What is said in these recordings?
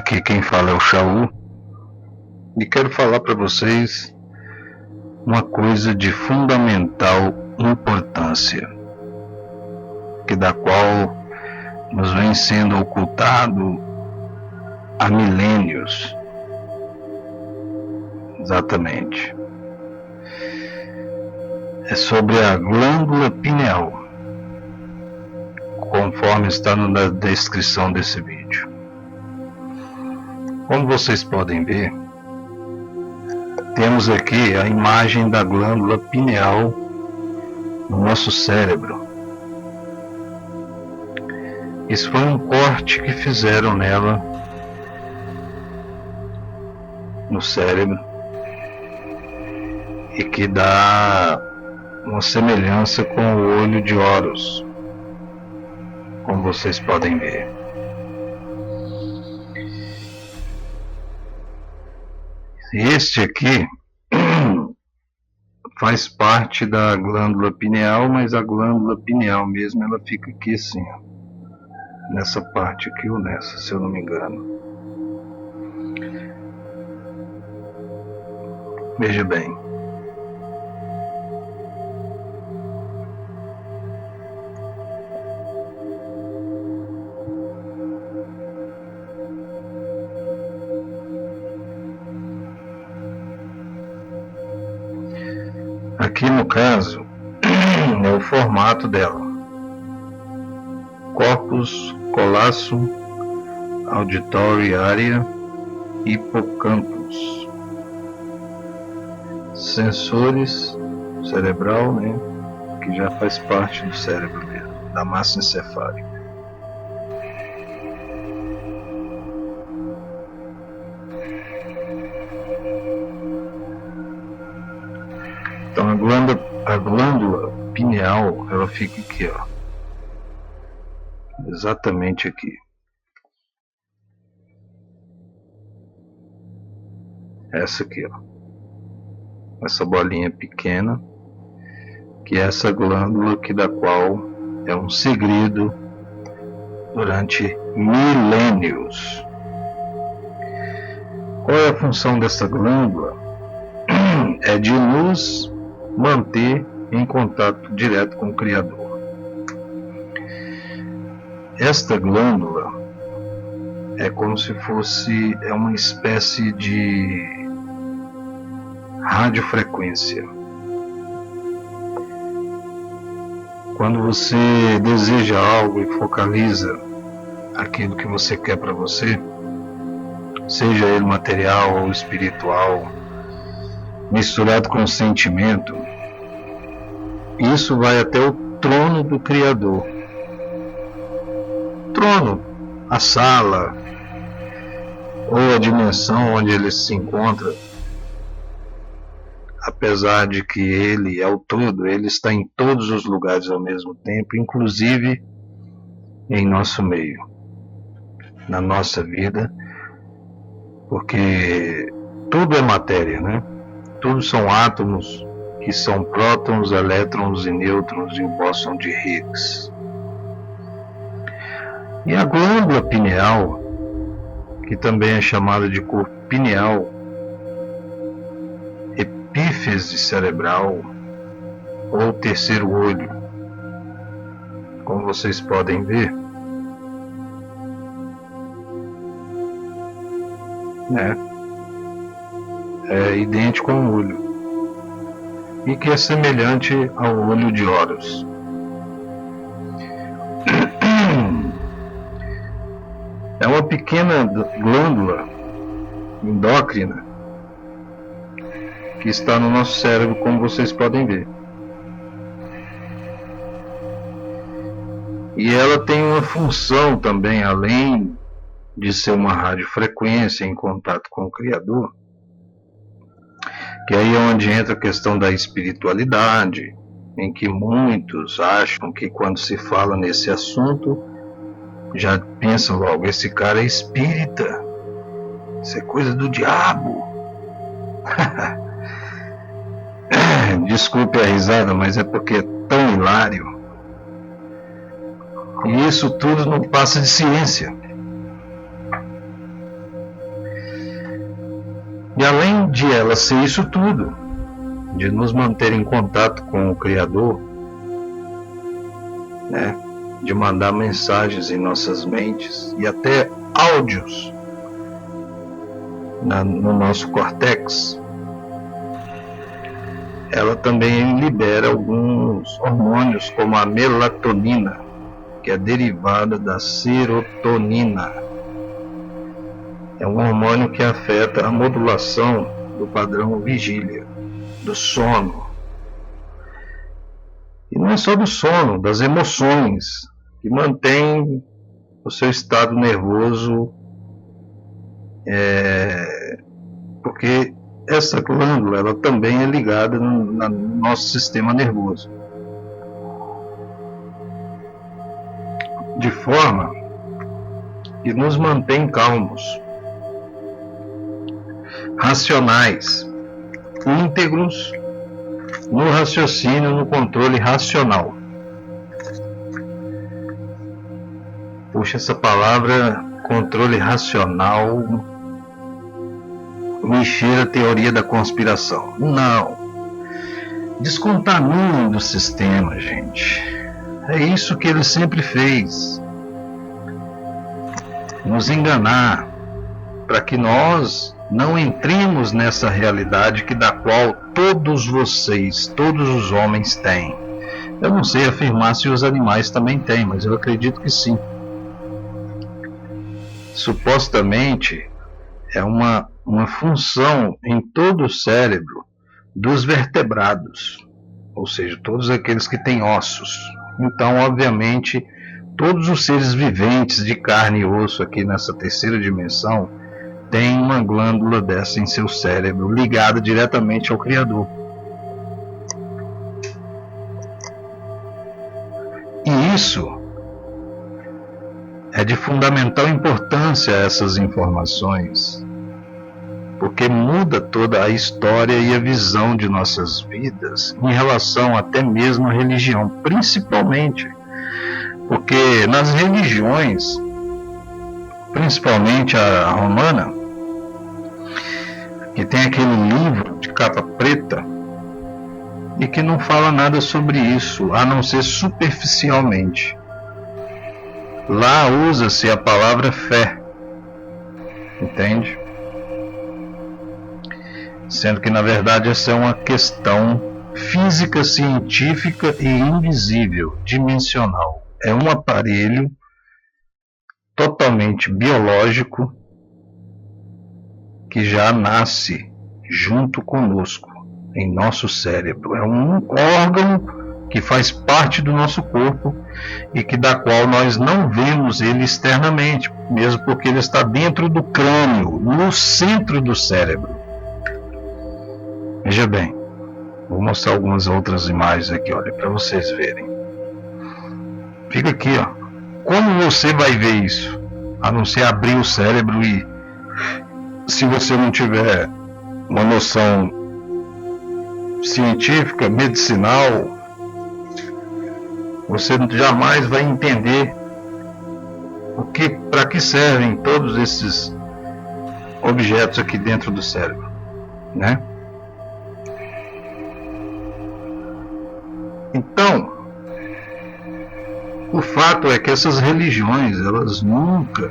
Aqui quem fala é o Shaul e quero falar para vocês uma coisa de fundamental importância, da qual nos vem sendo ocultado há milênios. Exatamente. É sobre a glândula pineal, conforme está na descrição desse vídeo. Como vocês podem ver, temos aqui a imagem da glândula pineal no nosso cérebro. Isso foi um corte que fizeram nela no cérebro e que dá uma semelhança com o olho de Horus, como vocês podem ver. Este aqui faz parte da glândula pineal, mas a glândula pineal mesmo ela fica aqui assim, ó, nessa parte aqui ou nessa, se eu não me engano. Veja bem. Aqui no caso é o formato dela: corpus colossum auditory area hippocampus, sensores cerebral, né, que já faz parte do cérebro mesmo, da massa encefálica. Então a glândula pineal, ela fica aqui, ó, exatamente aqui. Essa aqui, ó, essa bolinha pequena, que é essa glândula que da qual é um segredo durante milênios. Qual é a função dessa glândula? É de nos manter em contato direto com o Criador. Esta glândula é como se fosse uma espécie de radiofrequência. Quando você deseja algo e focaliza aquilo que você quer para você, seja ele material ou espiritual, misturado com sentimento, isso vai até o trono do Criador. Trono, a sala, ou a dimensão onde ele se encontra. Apesar de que ele é o todo, ele está em todos os lugares ao mesmo tempo, inclusive em nosso meio, na nossa vida, porque tudo é matéria, né? Tudo são átomos, que são prótons, elétrons e nêutrons e o bóson de Higgs. E a glândula pineal, que também é chamada de corpo pineal, epífise cerebral ou terceiro olho, como vocês podem ver, né? É idêntico a um olho e que é semelhante ao olho de Horus. É uma pequena glândula endócrina que está no nosso cérebro, como vocês podem ver. E ela tem uma função também, além de ser uma radiofrequência em contato com o Criador, que aí é onde entra a questão da espiritualidade, em que muitos acham que quando se fala nesse assunto, já pensam logo, esse cara é espírita, isso é coisa do diabo. Desculpe a risada, mas é porque é tão hilário. E isso tudo não passa de ciência. E além de ela ser isso tudo, de nos manter em contato com o Criador, né, de mandar mensagens em nossas mentes e até áudios no nosso córtex, ela também libera alguns hormônios como a melatonina, que é derivada da serotonina. É um hormônio que afeta a modulação do padrão vigília, do sono. E não é só do sono, das emoções, que mantém o seu estado nervoso, porque essa glândula ela também é ligada no nosso sistema nervoso, de forma que nos mantém calmos, racionais, íntegros no raciocínio, no controle racional. Puxa, essa palavra controle racional me cheira a teoria da conspiração. Não. Descontaminem do sistema, gente. É isso que ele sempre fez. Nos enganar, para que nós não entremos nessa realidade da qual todos vocês, todos os homens têm. Eu não sei afirmar se os animais também têm, mas eu acredito que sim. Supostamente é uma função em todo o cérebro dos vertebrados, ou seja, todos aqueles que têm ossos. Então, obviamente, todos os seres viventes de carne e osso aqui nessa terceira dimensão têm uma glândula dessa em seu cérebro, ligada diretamente ao Criador. E isso é de fundamental importância, essas informações, porque muda toda a história e a visão de nossas vidas em relação até mesmo à religião, principalmente porque nas religiões, principalmente a romana, que tem aquele livro de capa preta e que não fala nada sobre isso, a não ser superficialmente. Lá usa-se a palavra fé, entende? Sendo que na verdade essa é uma questão física, científica e invisível, dimensional. É um aparelho totalmente biológico que já nasce junto conosco, em nosso cérebro. É um órgão que faz parte do nosso corpo e que da qual nós não vemos ele externamente, mesmo porque ele está dentro do crânio, no centro do cérebro. Veja bem, vou mostrar algumas outras imagens aqui, olha, para vocês verem. Fica aqui, ó. Como você vai ver isso? A não ser abrir o cérebro e, se você não tiver uma noção científica, medicinal, você jamais vai entender para que servem todos esses objetos aqui dentro do cérebro, né? Então, o fato é que essas religiões, elas nunca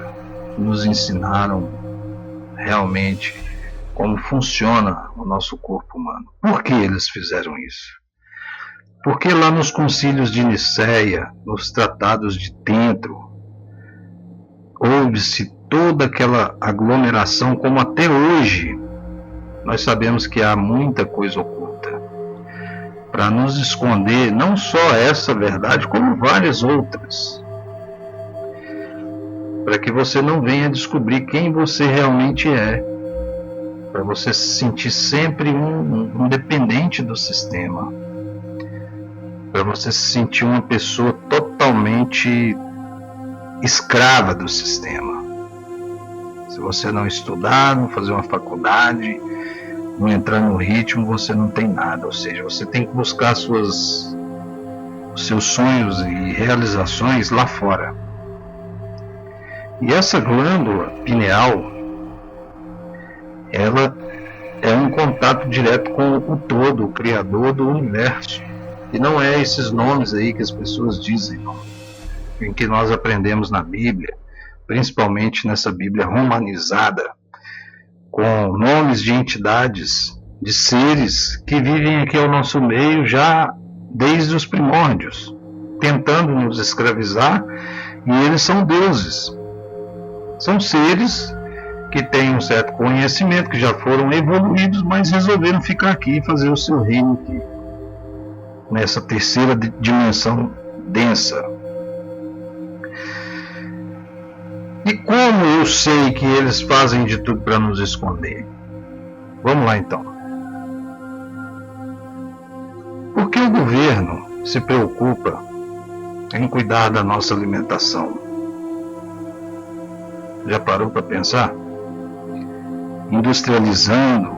nos ensinaram realmente como funciona o nosso corpo humano. Por que eles fizeram isso? Porque lá nos concílios de Nicéia, nos tratados de Tentro, houve-se toda aquela aglomeração, como até hoje nós sabemos que há muita coisa oculta, para nos esconder não só essa verdade, como várias outras, para que você não venha descobrir quem você realmente é, para você se sentir sempre um dependente do sistema, para você se sentir uma pessoa totalmente escrava do sistema. Se você não estudar, não fazer uma faculdade, não entrar no ritmo, você não tem nada. Ou seja, você tem que buscar os seus sonhos e realizações lá fora. E essa glândula pineal, ela é um contato direto com o todo, o Criador do universo. E não é esses nomes aí que as pessoas dizem, não, em que nós aprendemos na Bíblia, principalmente nessa Bíblia romanizada, com nomes de entidades, de seres que vivem aqui ao nosso meio já desde os primórdios, tentando nos escravizar, e eles são deuses. São seres que têm um certo conhecimento, que já foram evoluídos, mas resolveram ficar aqui e fazer o seu reino aqui, nessa terceira dimensão densa. E como eu sei que eles fazem de tudo para nos esconder? Vamos lá então. Porque o governo se preocupa em cuidar da nossa alimentação? Já parou para pensar? Industrializando,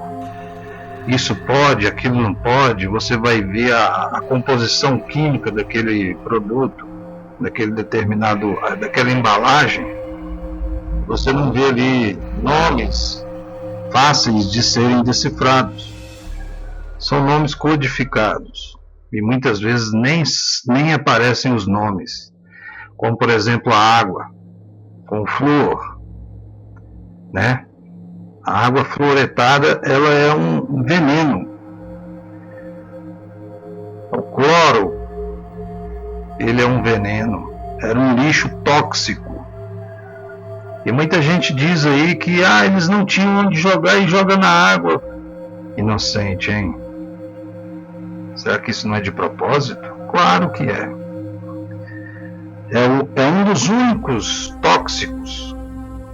isso pode, aquilo não pode, você vai ver a composição química daquele produto, daquele determinado, daquela embalagem. Você não vê ali nomes fáceis de serem decifrados. São nomes codificados. E muitas vezes nem aparecem os nomes. Como, por exemplo, a água com flúor, né? A água fluoretada, ela é um veneno. O cloro, ele é um veneno. Era um lixo tóxico. E muita gente diz aí que eles não tinham onde jogar e joga na água. Inocente, hein? Será que isso não é de propósito? Claro que é. É um dos únicos tóxicos,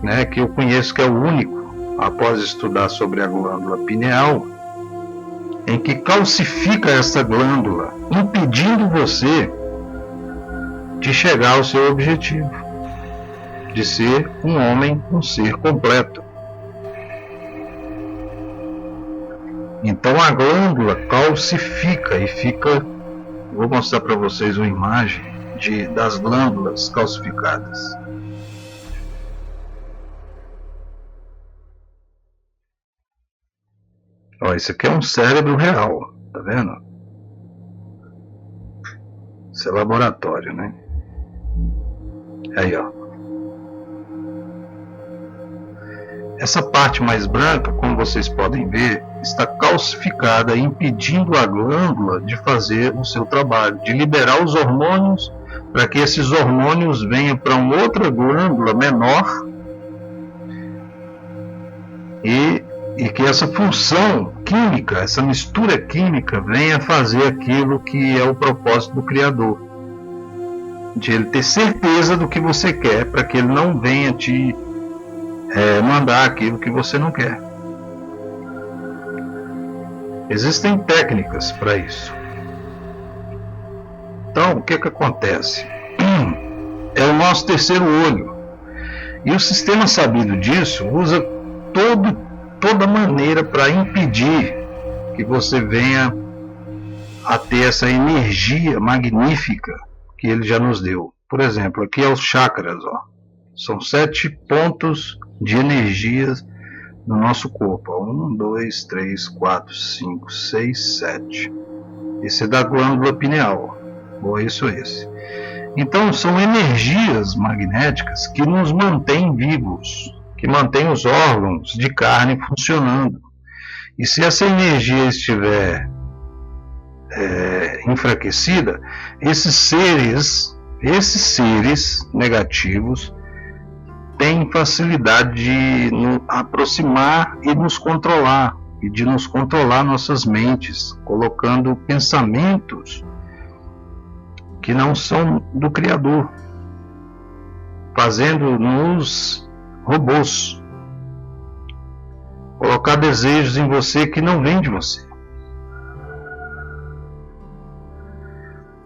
né, que eu conheço, que é o único, após estudar sobre a glândula pineal, em que calcifica essa glândula, impedindo você de chegar ao seu objetivo, de ser um homem, um ser completo. Então a glândula calcifica e fica... Vou mostrar para vocês uma imagem das glândulas calcificadas. Ó, isso aqui é um cérebro real, tá vendo? Isso é laboratório, né? Aí, ó. Essa parte mais branca, como vocês podem ver, está calcificada, impedindo a glândula de fazer o seu trabalho, de liberar os hormônios, para que esses hormônios venham para uma outra glândula menor e que essa função química, essa mistura química, venha fazer aquilo que é o propósito do Criador, de ele ter certeza do que você quer, para que ele não venha te mandar aquilo que você não quer. Existem técnicas para isso. Então, o que acontece? É o nosso terceiro olho. E o sistema sabido disso usa toda maneira para impedir que você venha a ter essa energia magnífica que ele já nos deu. Por exemplo, aqui é os chakras, ó. São 7 pontos de energias no nosso corpo. 1, 2, 3, 4, 5, 6, 7. Esse é da glândula pineal. Ou isso, esse. Então, são energias magnéticas que nos mantêm vivos, que mantêm os órgãos de carne funcionando. E se essa energia estiver enfraquecida, esses seres negativos têm facilidade de nos aproximar e nos controlar, e de nos controlar nossas mentes, colocando pensamentos que não são do Criador, fazendo-nos robôs, colocar desejos em você que não vêm de você.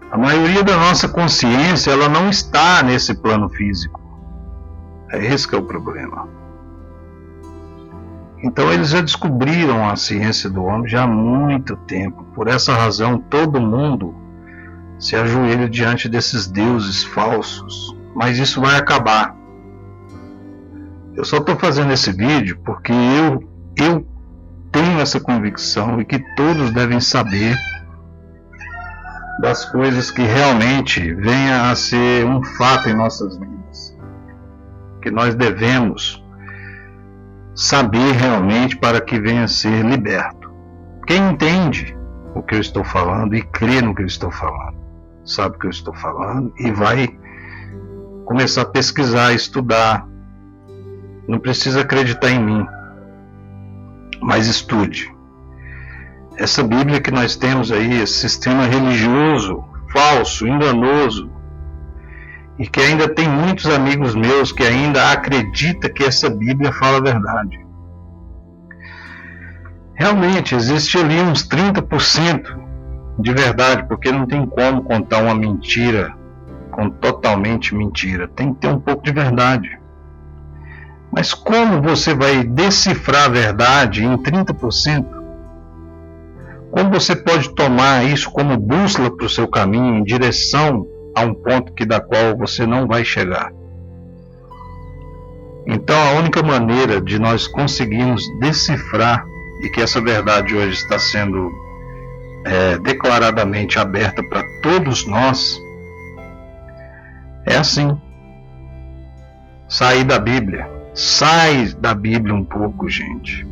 A maioria da nossa consciência, ela não está nesse plano físico. É esse que é o problema. Então eles já descobriram a ciência do homem já há muito tempo. Por essa razão, todo mundo se ajoelha diante desses deuses falsos. Mas isso vai acabar. Eu só estou fazendo esse vídeo porque eu tenho essa convicção e que todos devem saber das coisas que realmente venha a ser um fato em nossas vidas, que nós devemos saber realmente para que venha a ser liberto. Quem entende o que eu estou falando e crê no que eu estou falando, sabe o que eu estou falando e vai começar a pesquisar, estudar. Não precisa acreditar em mim, mas estude. Essa Bíblia que nós temos aí, esse sistema religioso, falso, enganoso, e que ainda tem muitos amigos meus que ainda acreditam que essa Bíblia fala a verdade. Realmente, existe ali uns 30% de verdade, porque não tem como contar uma mentira com totalmente mentira. Tem que ter um pouco de verdade. Mas como você vai decifrar a verdade em 30%? Como você pode tomar isso como bússola para o seu caminho em direção a um ponto da qual você não vai chegar? Então a única maneira de nós conseguirmos decifrar e que essa verdade hoje está sendo declaradamente aberta para todos nós é assim: sair da Bíblia. Sai da Bíblia um pouco, gente.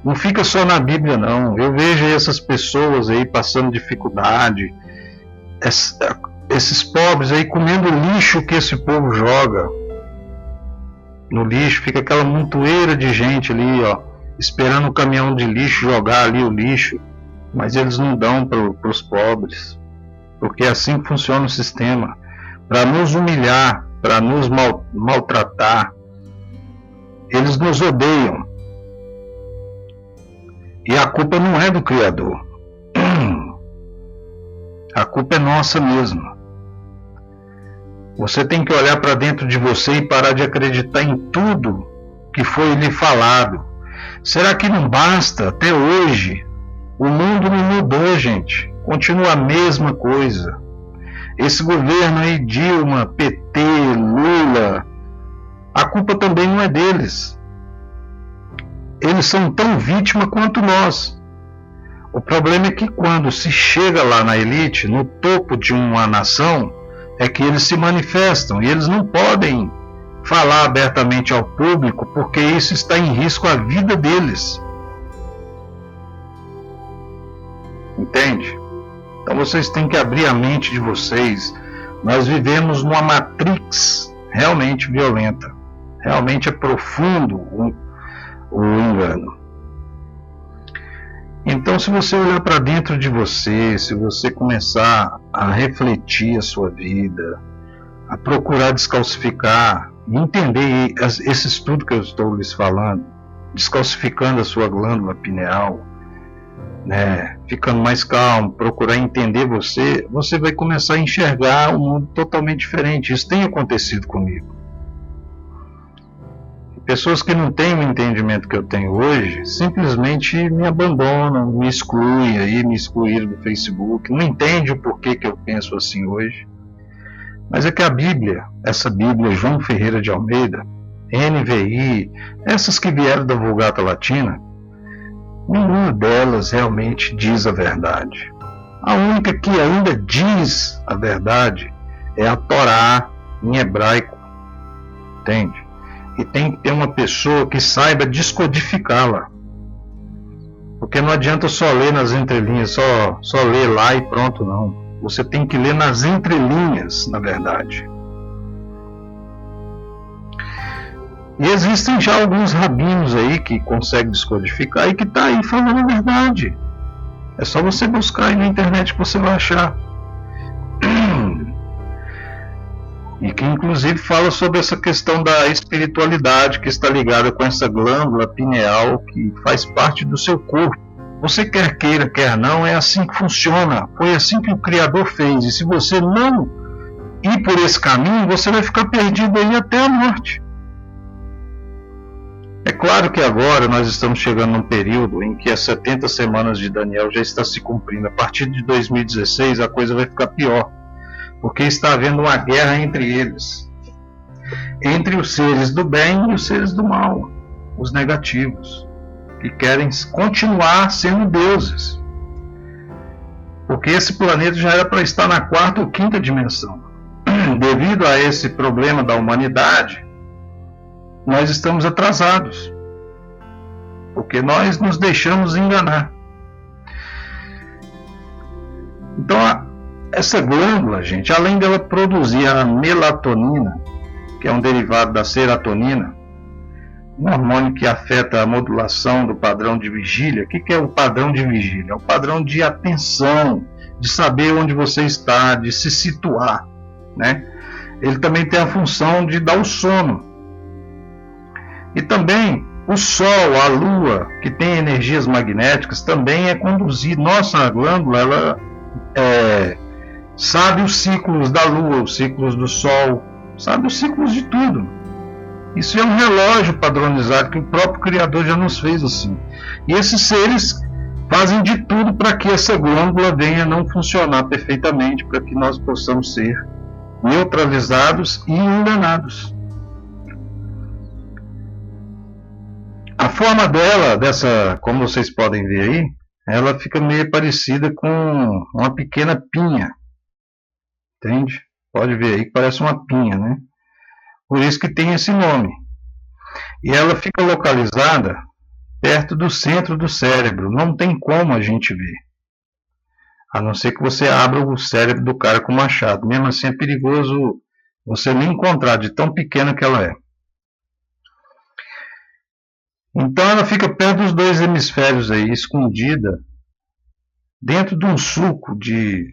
Não fica só na Bíblia, não. Eu vejo essas pessoas aí passando dificuldade, esses pobres aí comendo lixo que esse povo joga. No lixo fica aquela montoeira de gente ali, ó, esperando o caminhão de lixo jogar ali o lixo, mas eles não dão para os pobres, porque é assim que funciona o sistema, para nos humilhar, para nos maltratar. Eles nos odeiam. E a culpa não é do Criador. A culpa é nossa mesmo. Você tem que olhar para dentro de você e parar de acreditar em tudo que foi lhe falado. Será que não basta? Até hoje, o mundo não mudou, gente. Continua a mesma coisa. Esse governo aí, Dilma, PT, Lula, a culpa também não é deles. Eles são tão vítima quanto nós. O problema é que quando se chega lá na elite, no topo de uma nação, é que eles se manifestam e eles não podem falar abertamente ao público porque isso está em risco a vida deles. Entende? Então vocês têm que abrir a mente de vocês. Nós vivemos numa matrix realmente violenta. Realmente é profundo o engano. Então, se você olhar para dentro de você, se você começar a refletir a sua vida, a procurar descalcificar, entender esse estudo que eu estou lhes falando, descalcificando a sua glândula pineal, né, ficando mais calmo, procurar entender você vai começar a enxergar um mundo totalmente diferente. Isso tem acontecido comigo. Pessoas que não têm o entendimento que eu tenho hoje, simplesmente me abandonam, me excluem, aí me excluíram do Facebook, não entendem o porquê que eu penso assim hoje. Mas é que a Bíblia, essa Bíblia João Ferreira de Almeida, NVI, essas que vieram da Vulgata Latina, nenhuma delas realmente diz a verdade. A única que ainda diz a verdade é a Torá em hebraico, entende? E tem que ter uma pessoa que saiba descodificá-la. Porque não adianta só ler nas entrelinhas, só ler lá e pronto, não. Você tem que ler nas entrelinhas, na verdade. E existem já alguns rabinos aí que conseguem descodificar e que está aí falando a verdade. É só você buscar aí na internet que você vai achar. E que inclusive fala sobre essa questão da espiritualidade que está ligada com essa glândula pineal que faz parte do seu corpo. Você quer queira, quer não, é assim que funciona. Foi assim que o Criador fez. E se você não ir por esse caminho, você vai ficar perdido aí até a morte. É claro que agora nós estamos chegando num período em que as 70 semanas de Daniel já está se cumprindo. A partir de 2016 a coisa vai ficar pior. Porque está havendo uma guerra entre eles, entre os seres do bem e os seres do mal, os negativos. que querem continuar sendo deuses. Porque esse planeta já era para estar na quarta ou quinta dimensão. Devido a esse problema da humanidade, nós estamos atrasados. Porque nós nos deixamos enganar. Então, essa glândula, gente, além dela produzir a melatonina, que é um derivado da serotonina, um hormônio que afeta a modulação do padrão de vigília. O que é o padrão de vigília? É o padrão de atenção, de saber onde você está, de se situar, né? Ele também tem a função de dar o sono. E também o Sol, a Lua, que tem energias magnéticas, também é conduzir. Nossa glândula, ela sabe os ciclos da Lua, os ciclos do Sol, sabe os ciclos de tudo. Isso é um relógio padronizado que o próprio Criador já nos fez assim. E esses seres fazem de tudo para que essa glândula venha a não funcionar perfeitamente, para que nós possamos ser neutralizados e enganados. A forma dela, como vocês podem ver aí, ela fica meio parecida com uma pequena pinha. Entende? Pode ver aí que parece uma pinha, né? Por isso que tem esse nome. E ela fica localizada perto do centro do cérebro. Não tem como a gente ver. A não ser que você abra o cérebro do cara com machado. Mesmo assim é perigoso você nem encontrar, de tão pequena que ela é. Então ela fica perto dos dois hemisférios aí, escondida, dentro de um suco de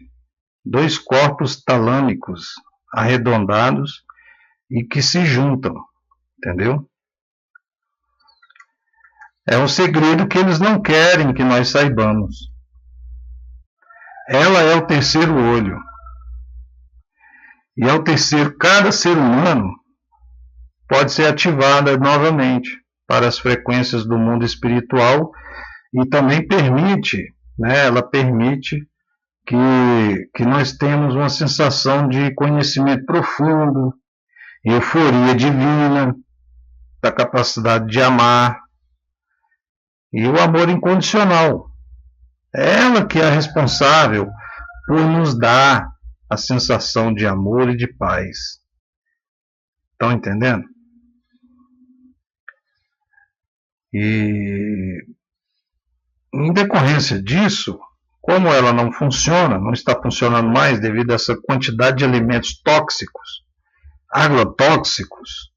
dois corpos talâmicos arredondados e que se juntam, entendeu? É um segredo que eles não querem que nós saibamos. Ela é o terceiro olho. E ao terceiro, cada ser humano pode ser ativada novamente para as frequências do mundo espiritual e também permite, né, ela permite que nós temos uma sensação de conhecimento profundo, euforia divina, da capacidade de amar e o amor incondicional. É ela que é a responsável por nos dar a sensação de amor e de paz. Estão entendendo? E em decorrência disso, como ela não funciona, não está funcionando mais devido a essa quantidade de alimentos tóxicos, agrotóxicos,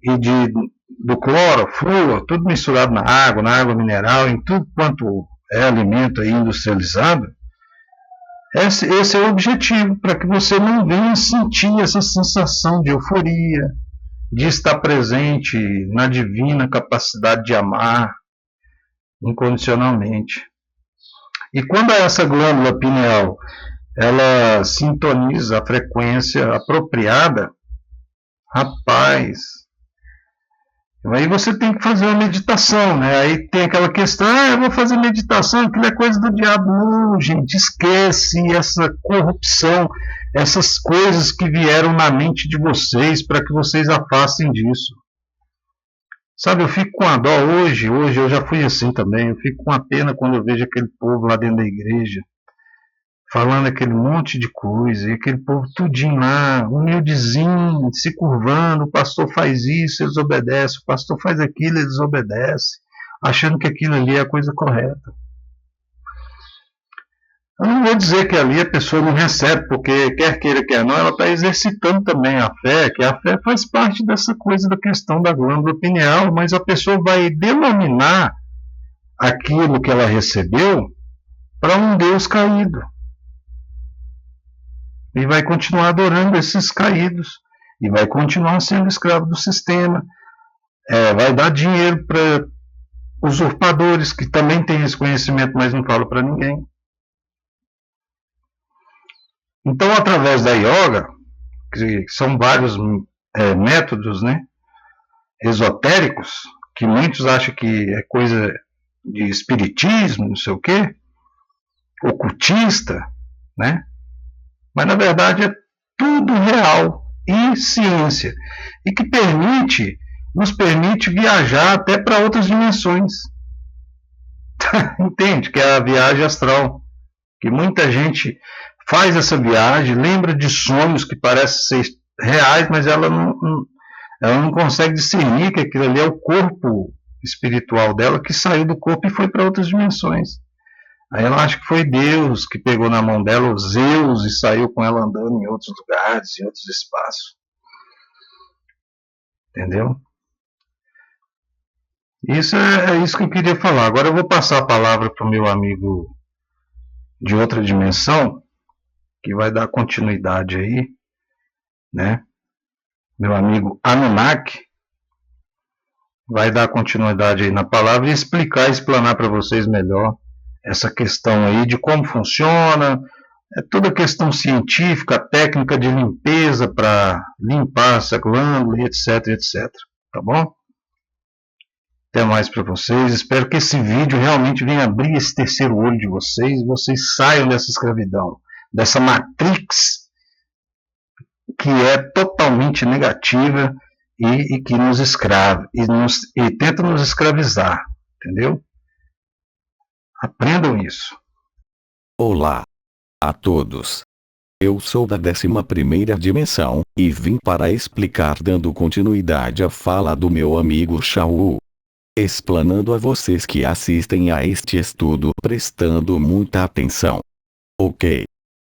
e do cloro, flúor, tudo misturado na água mineral, em tudo quanto é alimento aí industrializado, esse é o objetivo, para que você não venha sentir essa sensação de euforia, de estar presente na divina capacidade de amar incondicionalmente. E quando essa glândula pineal ela sintoniza a frequência apropriada, rapaz, aí você tem que fazer uma meditação, né? Aí tem aquela questão, eu vou fazer meditação, aquilo é coisa do diabo. Não, gente, esquece essa corrupção, essas coisas que vieram na mente de vocês, para que vocês afastem disso. Sabe, eu fico com a dó hoje eu já fui assim também, eu fico com a pena quando eu vejo aquele povo lá dentro da igreja, falando aquele monte de coisa, e aquele povo tudinho lá, humildezinho, se curvando, o pastor faz isso, eles obedecem, o pastor faz aquilo, eles obedecem, achando que aquilo ali é a coisa correta. Eu não vou dizer que ali a pessoa não recebe, porque quer queira, quer não, ela está exercitando também a fé, que a fé faz parte dessa coisa da questão da glândula pineal, mas a pessoa vai denominar aquilo que ela recebeu para um Deus caído. E vai continuar adorando esses caídos, e vai continuar sendo escravo do sistema, vai dar dinheiro para usurpadores, que também têm esse conhecimento, mas não falam para ninguém. Então, através da yoga, que são vários métodos, né, esotéricos, que muitos acham que é coisa de espiritismo, não sei o quê, ocultista, né? Mas na verdade é tudo real e ciência, e que nos permite viajar até para outras dimensões. Entende? Que é a viagem astral. Que muita gente faz essa viagem, lembra de sonhos que parecem ser reais, mas ela não consegue discernir que aquilo ali é o corpo espiritual dela que saiu do corpo e foi para outras dimensões. Aí ela acha que foi Deus que pegou na mão dela, os Zeus, e saiu com ela andando em outros lugares, em outros espaços. Entendeu? Isso é isso que eu queria falar. Agora eu vou passar a palavra para o meu amigo de outra dimensão, que vai dar continuidade aí, né? Meu amigo Anunnaki vai dar continuidade aí na palavra e explanar para vocês melhor essa questão aí de como funciona, toda a questão científica, técnica de limpeza para limpar essa glândula, etc, etc. Tá bom? Até mais para vocês. Espero que esse vídeo realmente venha abrir esse terceiro olho de vocês e vocês saiam dessa escravidão, dessa matrix que é totalmente negativa e que nos escrava e tenta nos escravizar, entendeu? Aprendam isso. Olá a todos. Eu sou da 11ª dimensão, e vim para explicar dando continuidade à fala do meu amigo Shaul. Explanando a vocês que assistem a este estudo prestando muita atenção. Ok.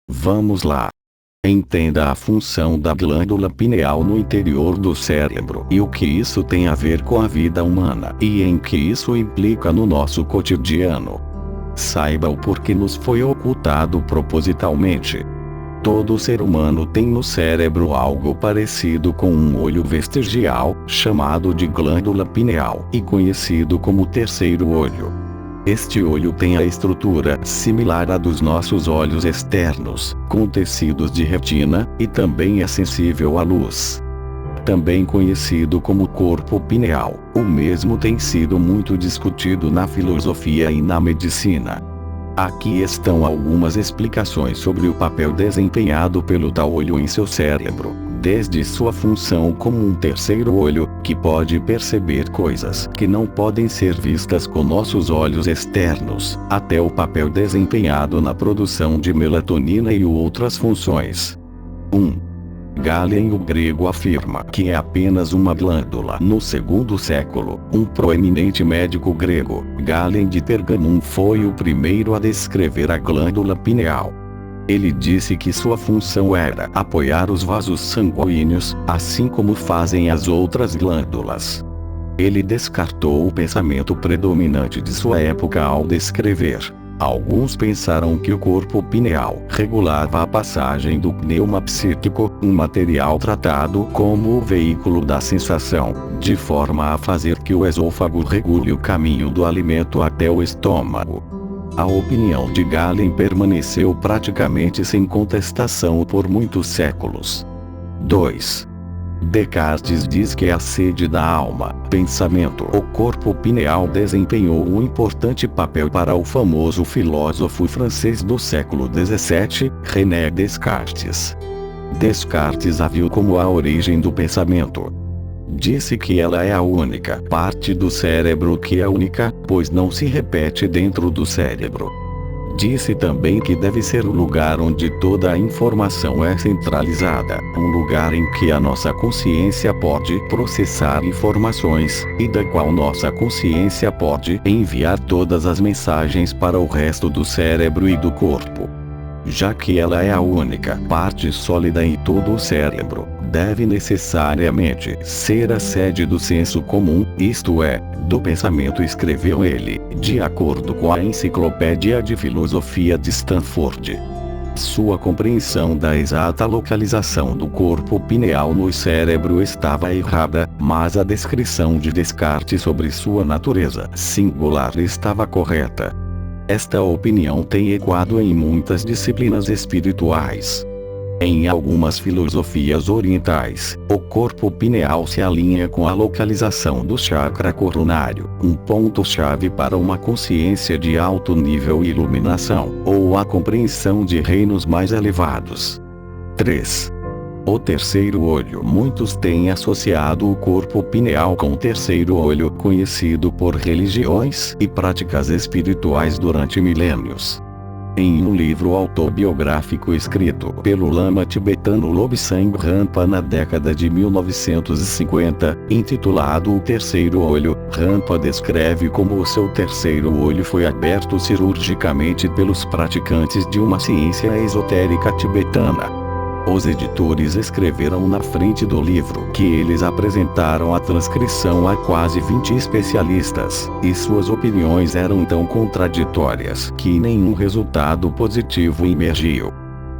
Vamos lá. Entenda a função da glândula pineal no interior do cérebro e o que isso tem a ver com a vida humana e em que isso implica no nosso cotidiano. Saiba o porquê nos foi ocultado propositalmente. Todo ser humano tem no cérebro algo parecido com um olho vestigial, chamado de glândula pineal e conhecido como terceiro olho. Este olho tem a estrutura similar à dos nossos olhos externos, com tecidos de retina, e também é sensível à luz. Também conhecido como corpo pineal, o mesmo tem sido muito discutido na filosofia e na medicina. Aqui estão algumas explicações sobre o papel desempenhado pelo tal olho em seu cérebro, desde sua função como um terceiro olho, que pode perceber coisas que não podem ser vistas com nossos olhos externos, até o papel desempenhado na produção de melatonina e outras funções. 1. Galen o grego afirma que é apenas uma glândula. No segundo século, um proeminente médico grego, Galen de Pergamum, foi o primeiro a descrever a glândula pineal. Ele disse que sua função era apoiar os vasos sanguíneos, assim como fazem as outras glândulas. Ele descartou o pensamento predominante de sua época ao descrever. Alguns pensaram que o corpo pineal regulava a passagem do pneuma psíquico, um material tratado como o veículo da sensação, de forma a fazer que o esôfago regule o caminho do alimento até o estômago. A opinião de Galen permaneceu praticamente sem contestação por muitos séculos. 2. Descartes diz que a sede da alma, pensamento. O corpo pineal desempenhou um importante papel para o famoso filósofo francês do século XVII, René Descartes. Descartes a viu como a origem do pensamento. Disse que ela é a única parte do cérebro que é única, pois não se repete dentro do cérebro. Disse também que deve ser o lugar onde toda a informação é centralizada, um lugar em que a nossa consciência pode processar informações, e da qual nossa consciência pode enviar todas as mensagens para o resto do cérebro e do corpo. Já que ela é a única parte sólida em todo o cérebro, deve necessariamente ser a sede do senso comum, isto é, do pensamento, escreveu ele, de acordo com a Enciclopédia de Filosofia de Stanford. Sua compreensão da exata localização do corpo pineal no cérebro estava errada, mas a descrição de Descartes sobre sua natureza singular estava correta. Esta opinião tem ecoado em muitas disciplinas espirituais. Em algumas filosofias orientais, o corpo pineal se alinha com a localização do chakra coronário, um ponto-chave para uma consciência de alto nível e iluminação, ou a compreensão de reinos mais elevados. 3. O terceiro olho. Muitos têm associado o corpo pineal com o terceiro olho, conhecido por religiões e práticas espirituais durante milênios. Em um livro autobiográfico escrito pelo lama tibetano Lobsang Rampa na década de 1950, intitulado O Terceiro Olho, Rampa descreve como o seu terceiro olho foi aberto cirurgicamente pelos praticantes de uma ciência esotérica tibetana. Os editores escreveram na frente do livro que eles apresentaram a transcrição a quase 20 especialistas, e suas opiniões eram tão contraditórias que nenhum resultado positivo emergiu.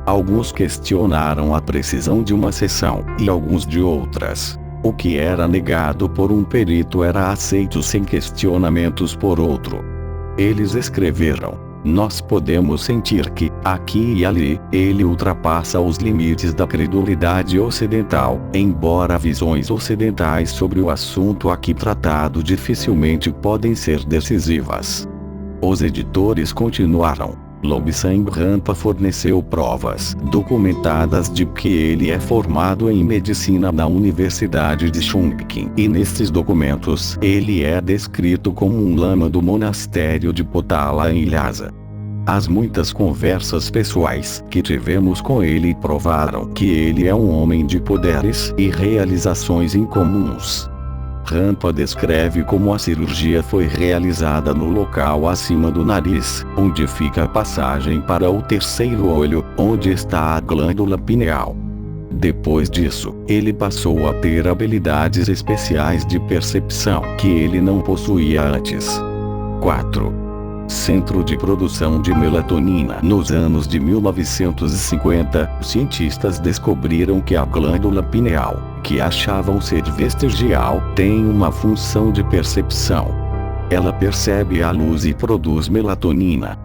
Alguns questionaram a precisão de uma sessão, e alguns de outras. O que era negado por um perito era aceito sem questionamentos por outro. Eles escreveram: nós podemos sentir que, aqui e ali, ele ultrapassa os limites da credulidade ocidental, embora visões ocidentais sobre o assunto aqui tratado dificilmente podem ser decisivas. Os editores continuaram: Lobsang Rampa forneceu provas documentadas de que ele é formado em medicina na Universidade de Chongqing, e nestes documentos ele é descrito como um lama do monastério de Potala em Lhasa. As muitas conversas pessoais que tivemos com ele provaram que ele é um homem de poderes e realizações incomuns. Rampa descreve como a cirurgia foi realizada no local acima do nariz, onde fica a passagem para o terceiro olho, onde está a glândula pineal. Depois disso, ele passou a ter habilidades especiais de percepção que ele não possuía antes. 4. Centro de produção de melatonina. Nos anos de 1950, cientistas descobriram que a glândula pineal, que achavam ser vestigial, tem uma função de percepção. Ela percebe a luz e produz melatonina.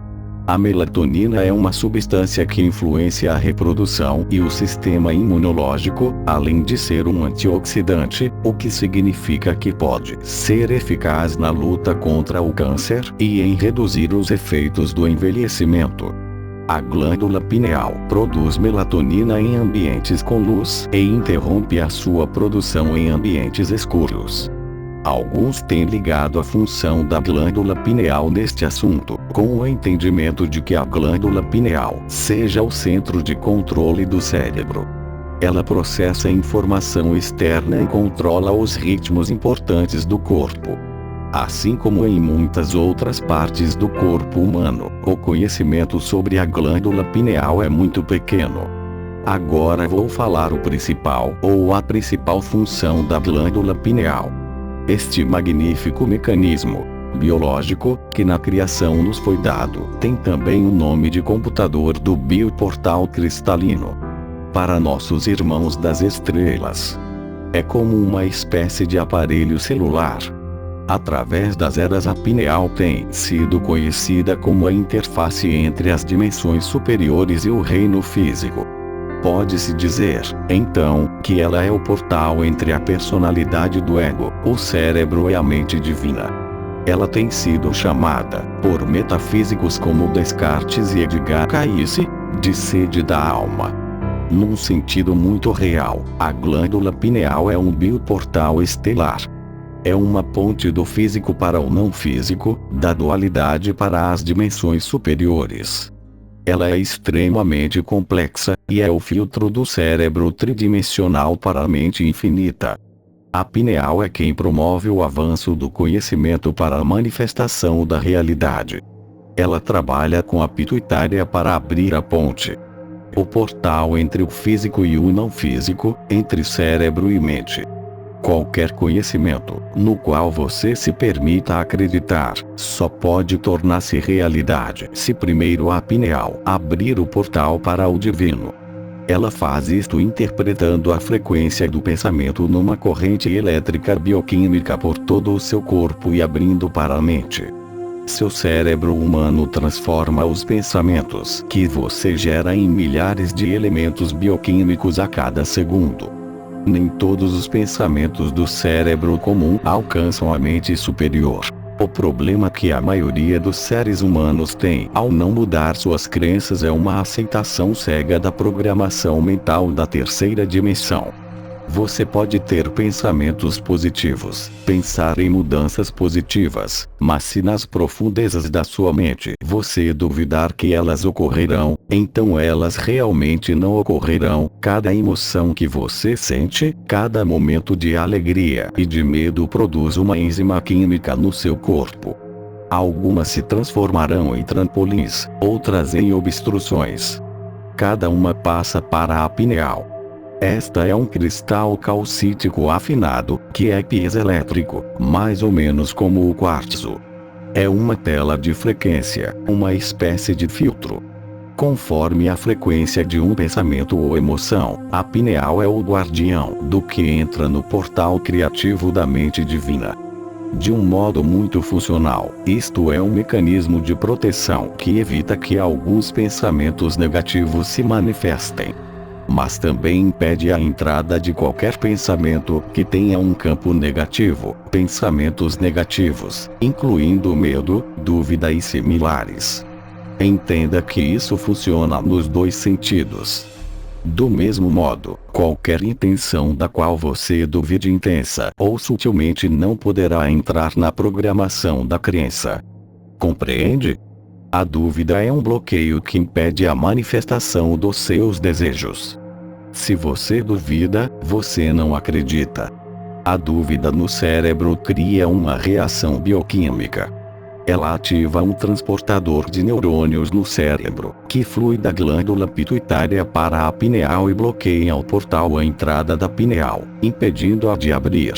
A melatonina é uma substância que influencia a reprodução e o sistema imunológico, além de ser um antioxidante, o que significa que pode ser eficaz na luta contra o câncer e em reduzir os efeitos do envelhecimento. A glândula pineal produz melatonina em ambientes com luz e interrompe a sua produção em ambientes escuros. Alguns têm ligado a função da glândula pineal neste assunto, com o entendimento de que a glândula pineal seja o centro de controle do cérebro. Ela processa informação externa e controla os ritmos importantes do corpo. Assim como em muitas outras partes do corpo humano, o conhecimento sobre a glândula pineal é muito pequeno. Agora vou falar o principal ou a principal função da glândula pineal. Este magnífico mecanismo biológico, que na criação nos foi dado, tem também o nome de computador do bioportal cristalino. Para nossos irmãos das estrelas, é como uma espécie de aparelho celular. Através das eras, a pineal tem sido conhecida como a interface entre as dimensões superiores e o reino físico. Pode-se dizer, então, que ela é o portal entre a personalidade do ego, o cérebro e a mente divina. Ela tem sido chamada, por metafísicos como Descartes e Edgar Cayce, de sede da alma. Num sentido muito real, a glândula pineal é um bioportal estelar. É uma ponte do físico para o não físico, da dualidade para as dimensões superiores. Ela é extremamente complexa, e é o filtro do cérebro tridimensional para a mente infinita. A pineal é quem promove o avanço do conhecimento para a manifestação da realidade. Ela trabalha com a pituitária para abrir a ponte. O portal entre o físico e o não físico, entre cérebro e mente. Qualquer conhecimento, no qual você se permita acreditar, só pode tornar-se realidade se primeiro a pineal abrir o portal para o divino. Ela faz isto interpretando a frequência do pensamento numa corrente elétrica bioquímica por todo o seu corpo e abrindo para a mente. Seu cérebro humano transforma os pensamentos que você gera em milhares de elementos bioquímicos a cada segundo. Nem todos os pensamentos do cérebro comum alcançam a mente superior. O problema que a maioria dos seres humanos tem ao não mudar suas crenças é uma aceitação cega da programação mental da terceira dimensão. Você pode ter pensamentos positivos, pensar em mudanças positivas, mas se nas profundezas da sua mente você duvidar que elas ocorrerão, então elas realmente não ocorrerão. Cada emoção que você sente, cada momento de alegria e de medo produz uma enzima química no seu corpo. Algumas se transformarão em trampolins, outras em obstruções. Cada uma passa para a pineal. Esta é um cristal calcítico afinado, que é piezoelétrico, mais ou menos como o quartzo. É uma tela de frequência, uma espécie de filtro. Conforme a frequência de um pensamento ou emoção, a pineal é o guardião do que entra no portal criativo da mente divina. De um modo muito funcional, isto é um mecanismo de proteção que evita que alguns pensamentos negativos se manifestem. Mas também impede a entrada de qualquer pensamento que tenha um campo negativo, pensamentos negativos, incluindo medo, dúvida e similares. Entenda que isso funciona nos dois sentidos. Do mesmo modo, qualquer intenção da qual você duvide intensa ou sutilmente não poderá entrar na programação da crença. Compreende? A dúvida é um bloqueio que impede a manifestação dos seus desejos. Se você duvida, você não acredita. A dúvida no cérebro cria uma reação bioquímica. Ela ativa um transportador de neurônios no cérebro, que flui da glândula pituitária para a pineal e bloqueia o portal à entrada da pineal, impedindo-a de abrir.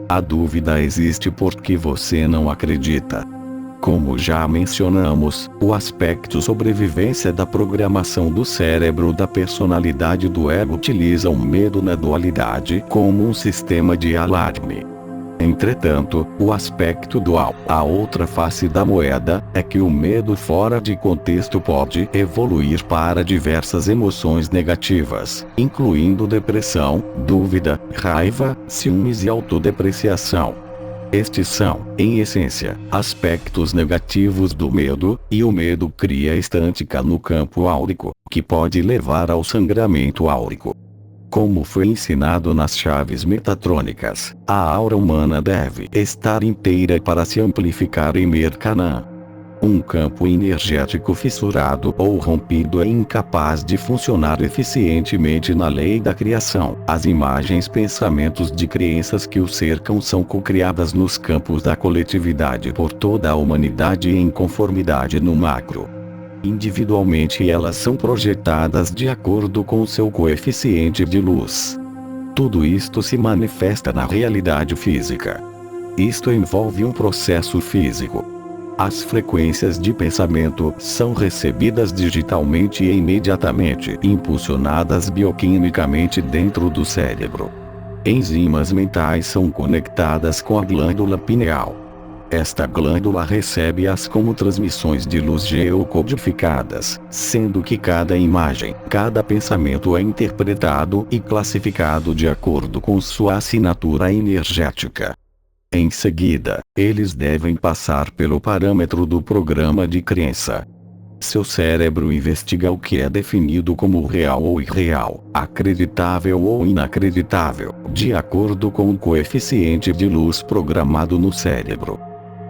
A dúvida existe porque você não acredita. Como já mencionamos, o aspecto sobrevivência da programação do cérebro da personalidade do ego utiliza o medo na dualidade como um sistema de alarme. Entretanto, o aspecto dual, a outra face da moeda, é que o medo fora de contexto pode evoluir para diversas emoções negativas, incluindo depressão, dúvida, raiva, ciúmes e autodepreciação. Estes são, em essência, aspectos negativos do medo, e o medo cria estântica no campo áurico, que pode levar ao sangramento áurico. Como foi ensinado nas chaves metatrônicas, a aura humana deve estar inteira para se amplificar em Mercanã. Um campo energético fissurado ou rompido é incapaz de funcionar eficientemente na lei da criação. As imagens, pensamentos de crenças que o cercam são cocriadas nos campos da coletividade por toda a humanidade em conformidade no macro. Individualmente elas são projetadas de acordo com seu coeficiente de luz. Tudo isto se manifesta na realidade física. Isto envolve um processo físico. As frequências de pensamento são recebidas digitalmente e imediatamente impulsionadas bioquimicamente dentro do cérebro. Enzimas mentais são conectadas com a glândula pineal. Esta glândula recebe-as como transmissões de luz geocodificadas, sendo que cada imagem, cada pensamento é interpretado e classificado de acordo com sua assinatura energética. Em seguida, eles devem passar pelo parâmetro do programa de crença. Seu cérebro investiga o que é definido como real ou irreal, acreditável ou inacreditável, de acordo com o coeficiente de luz programado no cérebro.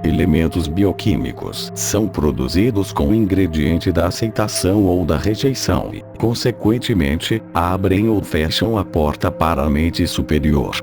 Elementos bioquímicos são produzidos com o ingrediente da aceitação ou da rejeição e, consequentemente, abrem ou fecham a porta para a mente superior.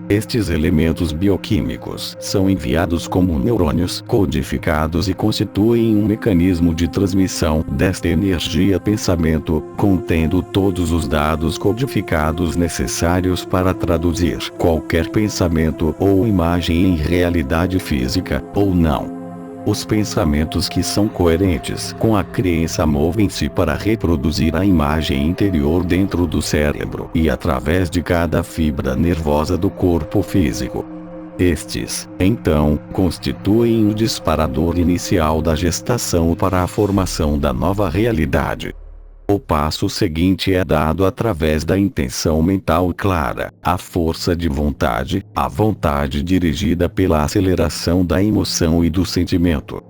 Estes elementos bioquímicos são enviados como neurônios codificados e constituem um mecanismo de transmissão desta energia pensamento, contendo todos os dados codificados necessários para traduzir qualquer pensamento ou imagem em realidade física, ou não. Os pensamentos que são coerentes com a crença movem-se para reproduzir a imagem interior dentro do cérebro e através de cada fibra nervosa do corpo físico. Estes, então, constituem o disparador inicial da gestação para a formação da nova realidade. O passo seguinte é dado através da intenção mental clara, a força de vontade, a vontade dirigida pela aceleração da emoção e do sentimento.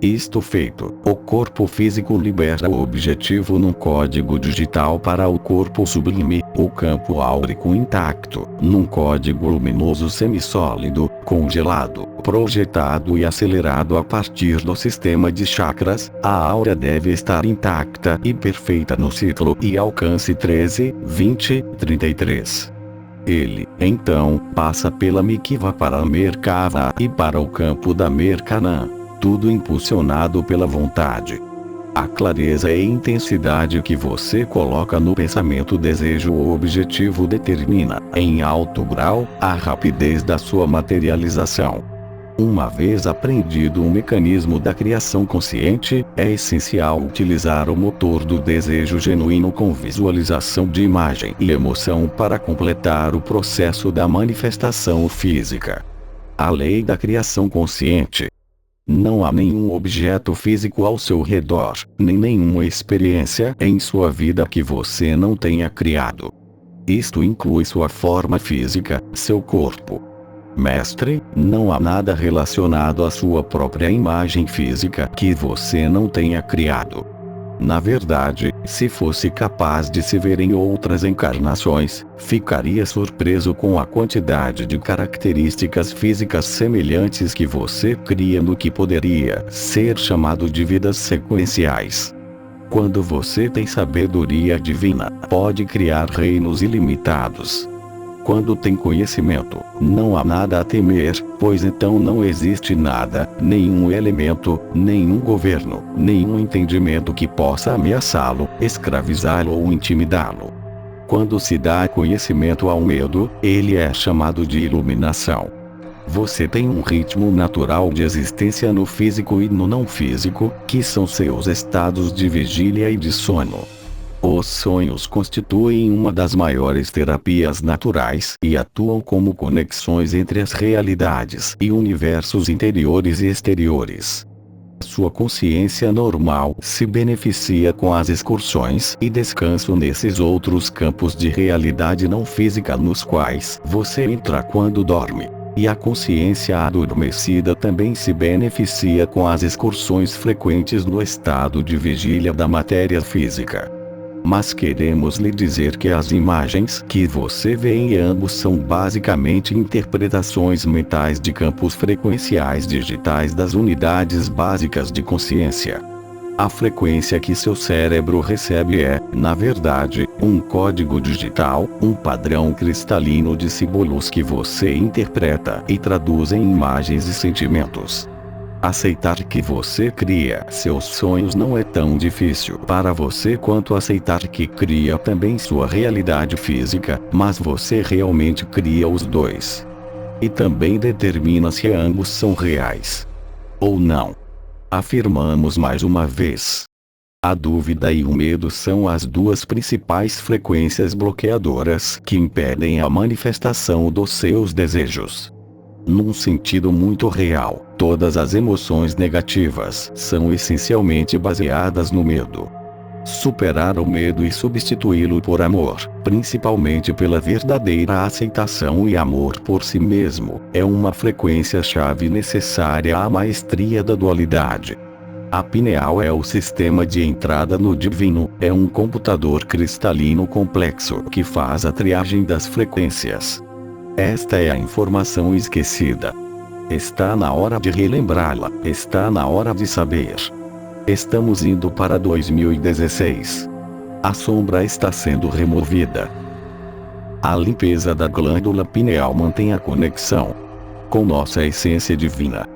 Isto feito, o corpo físico libera o objetivo num código digital para o corpo sublime, o campo áurico intacto, num código luminoso semissólido, congelado, projetado e acelerado a partir do sistema de chakras. A aura deve estar intacta e perfeita no ciclo e alcance 13, 20, 33. Ele, então, passa pela Mikva para a Merkava e para o campo da Merkanã. Tudo impulsionado pela vontade. A clareza e intensidade que você coloca no pensamento desejo ou objetivo determina, em alto grau, a rapidez da sua materialização. Uma vez aprendido o mecanismo da criação consciente, é essencial utilizar o motor do desejo genuíno com visualização de imagem e emoção para completar o processo da manifestação física. A lei da criação consciente. Não há nenhum objeto físico ao seu redor, nem nenhuma experiência em sua vida que você não tenha criado. Isto inclui sua forma física, seu corpo. Mestre, não há nada relacionado à sua própria imagem física que você não tenha criado. Na verdade, se fosse capaz de se ver em outras encarnações, ficaria surpreso com a quantidade de características físicas semelhantes que você cria no que poderia ser chamado de vidas sequenciais. Quando você tem sabedoria divina, pode criar reinos ilimitados. Quando tem conhecimento, não há nada a temer, pois então não existe nada, nenhum elemento, nenhum governo, nenhum entendimento que possa ameaçá-lo, escravizá-lo ou intimidá-lo. Quando se dá conhecimento ao medo, ele é chamado de iluminação. Você tem um ritmo natural de existência no físico e no não físico, que são seus estados de vigília e de sono. Os sonhos constituem uma das maiores terapias naturais e atuam como conexões entre as realidades e universos interiores e exteriores. Sua consciência normal se beneficia com as excursões e descanso nesses outros campos de realidade não física nos quais você entra quando dorme. E a consciência adormecida também se beneficia com as excursões frequentes no estado de vigília da matéria física. Mas queremos lhe dizer que as imagens que você vê em ambos são basicamente interpretações mentais de campos frequenciais digitais das unidades básicas de consciência. A frequência que seu cérebro recebe é, na verdade, um código digital, um padrão cristalino de símbolos que você interpreta e traduz em imagens e sentimentos. Aceitar que você cria seus sonhos não é tão difícil para você quanto aceitar que cria também sua realidade física, mas você realmente cria os dois. E também determina se ambos são reais ou não. Afirmamos mais uma vez. A dúvida e o medo são as duas principais frequências bloqueadoras que impedem a manifestação dos seus desejos. Num sentido muito real, todas as emoções negativas são essencialmente baseadas no medo. Superar o medo e substituí-lo por amor, principalmente pela verdadeira aceitação e amor por si mesmo, é uma frequência-chave necessária à maestria da dualidade. A pineal é o sistema de entrada no divino, é um computador cristalino complexo que faz a triagem das frequências. Esta é a informação esquecida. Está na hora de relembrá-la, está na hora de saber. Estamos indo para 2016. A sombra está sendo removida. A limpeza da glândula pineal mantém a conexão com nossa essência divina.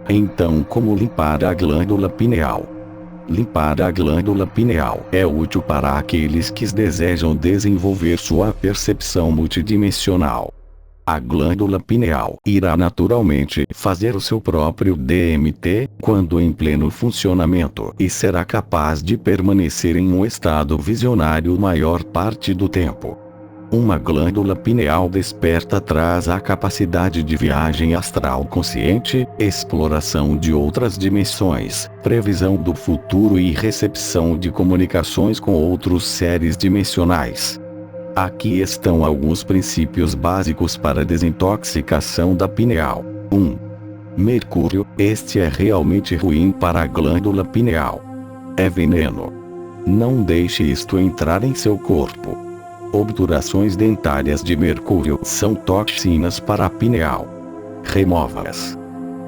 Então, como limpar a glândula pineal? Limpar a glândula pineal é útil para aqueles que desejam desenvolver sua percepção multidimensional. A glândula pineal irá naturalmente fazer o seu próprio DMT quando em pleno funcionamento e será capaz de permanecer em um estado visionário maior parte do tempo. Uma glândula pineal desperta traz a capacidade de viagem astral consciente, exploração de outras dimensões, previsão do futuro e recepção de comunicações com outros seres dimensionais. Aqui estão alguns princípios básicos para a desintoxicação da pineal. 1. Mercúrio. Este é realmente ruim para a glândula pineal. É veneno. Não deixe isto entrar em seu corpo. Obturações dentárias de mercúrio são toxinas para a pineal. Remova-as.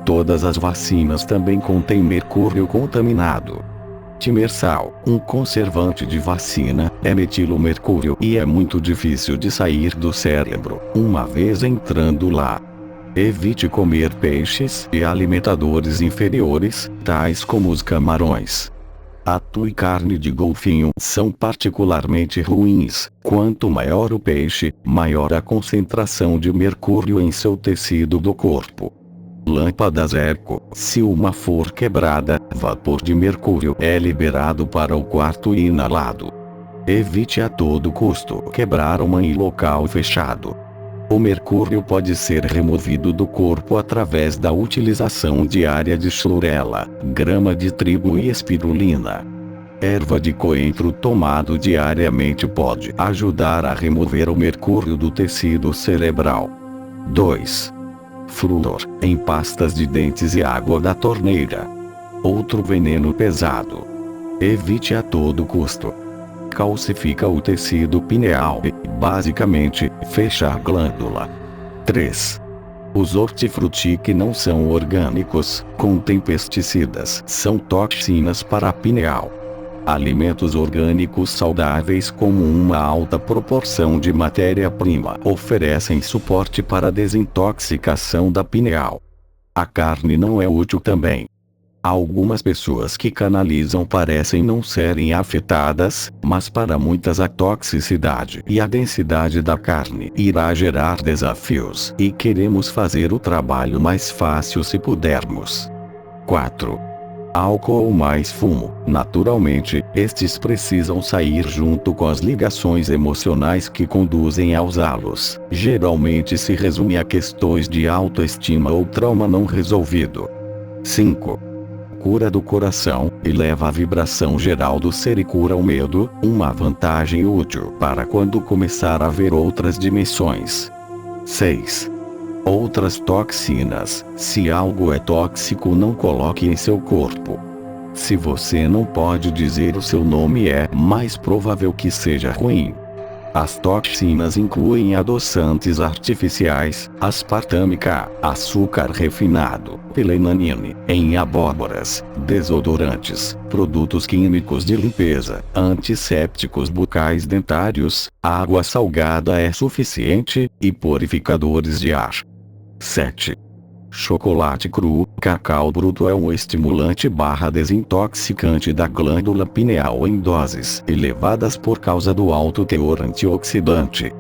Todas as vacinas também contêm mercúrio contaminado. Timersal, um conservante de vacina, é metilomercúrio e é muito difícil de sair do cérebro, uma vez entrando lá. Evite comer peixes e alimentadores inferiores, tais como os camarões. Atum e carne de golfinho são particularmente ruins. Quanto maior o peixe, maior a concentração de mercúrio em seu tecido do corpo. Lâmpadas eco. Se uma for quebrada, vapor de mercúrio é liberado para o quarto e inalado. Evite a todo custo quebrar uma em local fechado. O mercúrio pode ser removido do corpo através da utilização diária de chlorela, grama de trigo e espirulina. Erva de coentro tomado diariamente pode ajudar a remover o mercúrio do tecido cerebral. 2. Flúor, em pastas de dentes e água da torneira. Outro veneno pesado. Evite a todo custo. Calcifica o tecido pineal e, basicamente, fecha a glândula. 3. Os hortifruti que não são orgânicos, contêm pesticidas, são toxinas para a pineal. Alimentos orgânicos saudáveis como uma alta proporção de matéria-prima oferecem suporte para a desintoxicação da pineal. A carne não é útil também. Algumas pessoas que canalizam parecem não serem afetadas, mas para muitas a toxicidade e a densidade da carne irá gerar desafios e queremos fazer o trabalho mais fácil se pudermos. 4. Álcool ou mais fumo. Naturalmente, estes precisam sair junto com as ligações emocionais que conduzem aos halos. Geralmente se resume a questões de autoestima ou trauma não resolvido. 5. Cura do coração, eleva a vibração geral do ser e cura o medo, uma vantagem útil para quando começar a ver outras dimensões. 6. Outras toxinas. Se algo é tóxico, não coloque em seu corpo. Se você não pode dizer o seu nome, é mais provável que seja ruim. As toxinas incluem adoçantes artificiais, aspartame K, açúcar refinado, pilenanine, em abóboras, desodorantes, produtos químicos de limpeza, antissépticos bucais dentários, água salgada é suficiente, e purificadores de ar. 7. Chocolate cru. Cacau bruto é um estimulante / desintoxicante da glândula pineal em doses elevadas por causa do alto teor antioxidante.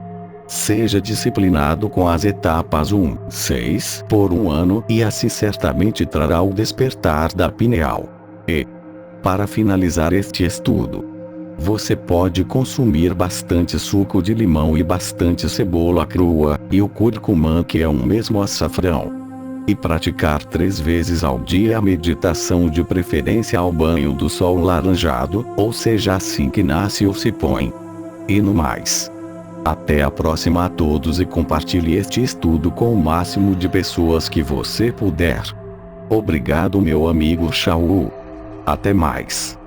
Seja disciplinado com as etapas 1, 6 por um ano e assim certamente trará o despertar da pineal. E, para finalizar este estudo, você pode consumir bastante suco de limão e bastante cebola crua, e o cúrcuma, que é o mesmo açafrão. E praticar 3 vezes ao dia a meditação, de preferência ao banho do sol laranjado, ou seja, assim que nasce ou se põe. E no mais. Até a próxima a todos, e compartilhe este estudo com o máximo de pessoas que você puder. Obrigado, meu amigo Shao. Até mais.